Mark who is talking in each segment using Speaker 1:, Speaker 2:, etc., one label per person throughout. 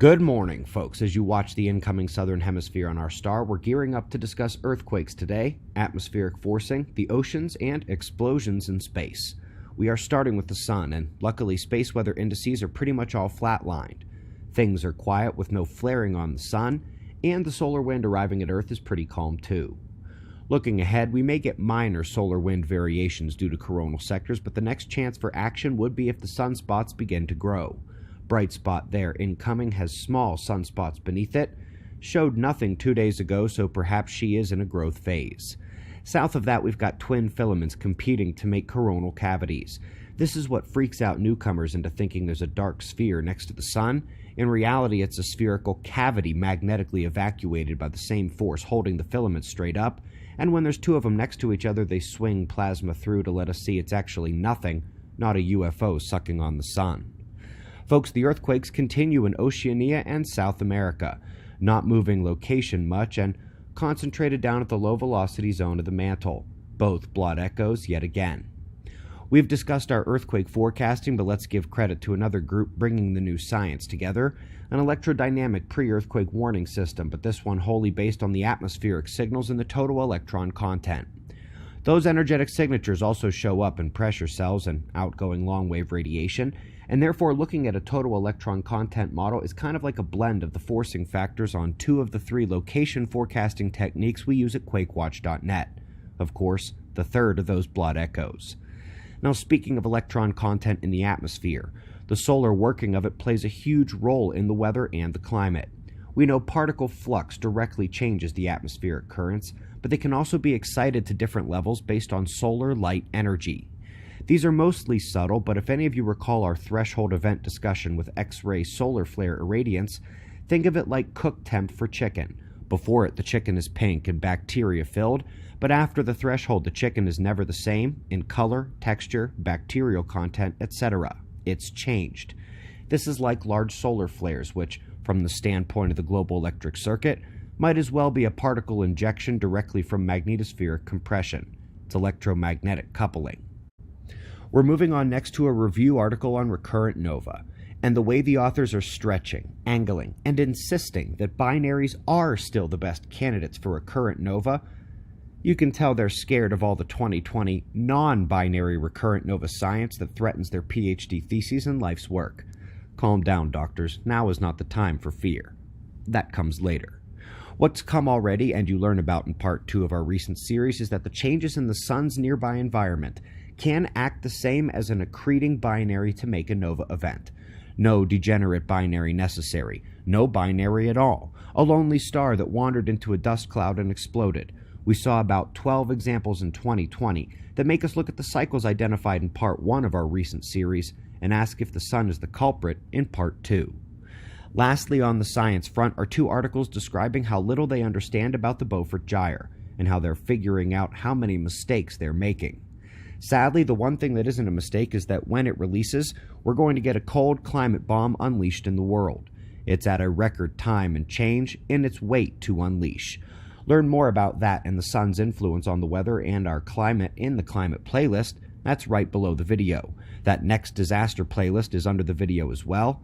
Speaker 1: Good morning, folks. As you watch the incoming southern hemisphere on our star, we're gearing up to discuss earthquakes today, atmospheric forcing, the oceans, and explosions in space. We are starting with the sun, and luckily space weather indices are pretty much all flatlined. Things are quiet with no flaring on the sun, and the solar wind arriving at Earth is pretty calm too. Looking ahead, we may get minor solar wind variations due to coronal sectors, but the next chance for action would be if the sunspots begin to grow. Bright spot there incoming has small sunspots beneath it. Showed nothing 2 days ago, so perhaps she is in a growth phase. South of that, we've got twin filaments competing to make coronal cavities. This is what freaks out newcomers into thinking there's a dark sphere next to the sun. In reality, it's a spherical cavity magnetically evacuated by the same force holding the filaments straight up, and when there's two of them next to each other, they swing plasma through to let us see it's actually nothing, not a UFO sucking on the sun. Folks, the earthquakes continue in Oceania and South America, not moving location much and concentrated down at the low velocity zone of the mantle. Both blood echoes yet again. We've discussed our earthquake forecasting, but let's give credit to another group bringing the new science together, an electrodynamic pre-earthquake warning system, but this one wholly based on the atmospheric signals and the total electron content. Those energetic signatures also show up in pressure cells and outgoing long-wave radiation, and therefore looking at a total electron content model is kind of like a blend of the forcing factors on two of the three location forecasting techniques we use at QuakeWatch.net. Of course, the third of those blood echoes. Now, speaking of electron content in the atmosphere, the solar working of it plays a huge role in the weather and the climate. We know particle flux directly changes the atmospheric currents, but they can also be excited to different levels based on solar light energy. These are mostly subtle, but if any of you recall our threshold event discussion with X-ray solar flare irradiance, think of it like cook temp for chicken. Before it, the chicken is pink and bacteria-filled, but after the threshold, the chicken is never the same in color, texture, bacterial content, etc. It's changed. This is like large solar flares, which, from the standpoint of the global electric circuit, might as well be a particle injection directly from magnetospheric compression. It's electromagnetic coupling. We're moving on next to a review article on recurrent nova, and the way the authors are stretching, angling, and insisting that binaries are still the best candidates for recurrent nova. You can tell they're scared of all the 2020 non-binary recurrent nova science that threatens their PhD theses and life's work. Calm down, doctors. Now is not the time for fear. That comes later. What's come already, and you learn about in part 2 of our recent series, is that the changes in the sun's nearby environment can act the same as an accreting binary to make a nova event. No degenerate binary necessary. No binary at all. A lonely star that wandered into a dust cloud and exploded. We saw about 12 examples in 2020 that make us look at the cycles identified in part 1 of our recent series and ask if the sun is the culprit in part 2. Lastly, on the science front are 2 articles describing how little they understand about the Beaufort Gyre and how they're figuring out how many mistakes they're making. Sadly, the one thing that isn't a mistake is that when it releases, we're going to get a cold climate bomb unleashed in the world. It's at a record time and change in its wait to unleash. Learn more about that and the sun's influence on the weather and our climate in the climate playlist. That's right below the video. That next disaster playlist is under the video as well.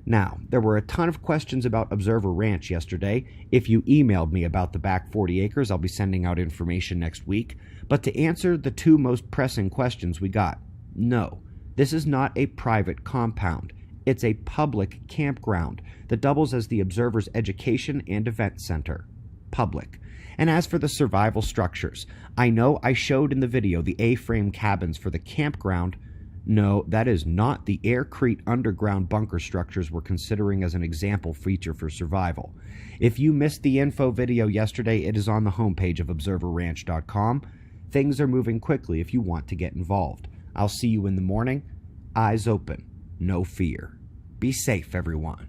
Speaker 1: Now, there were a ton of questions about Observer Ranch yesterday. If you emailed me about the back 40 acres, I'll be sending out information next week. But to answer the 2 most pressing questions we got, no, this is not a private compound. It's a public campground that doubles as the Observer's education and event center. Public. And as for the survival structures, I know I showed in the video the A-frame cabins for the campground. No, that is not the aircrete underground bunker structures we're considering as an example feature for survival. If you missed the info video yesterday, it is on the homepage of observerranch.com. Things are moving quickly if you want to get involved. I'll see you in the morning. Eyes open. No fear. Be safe, everyone.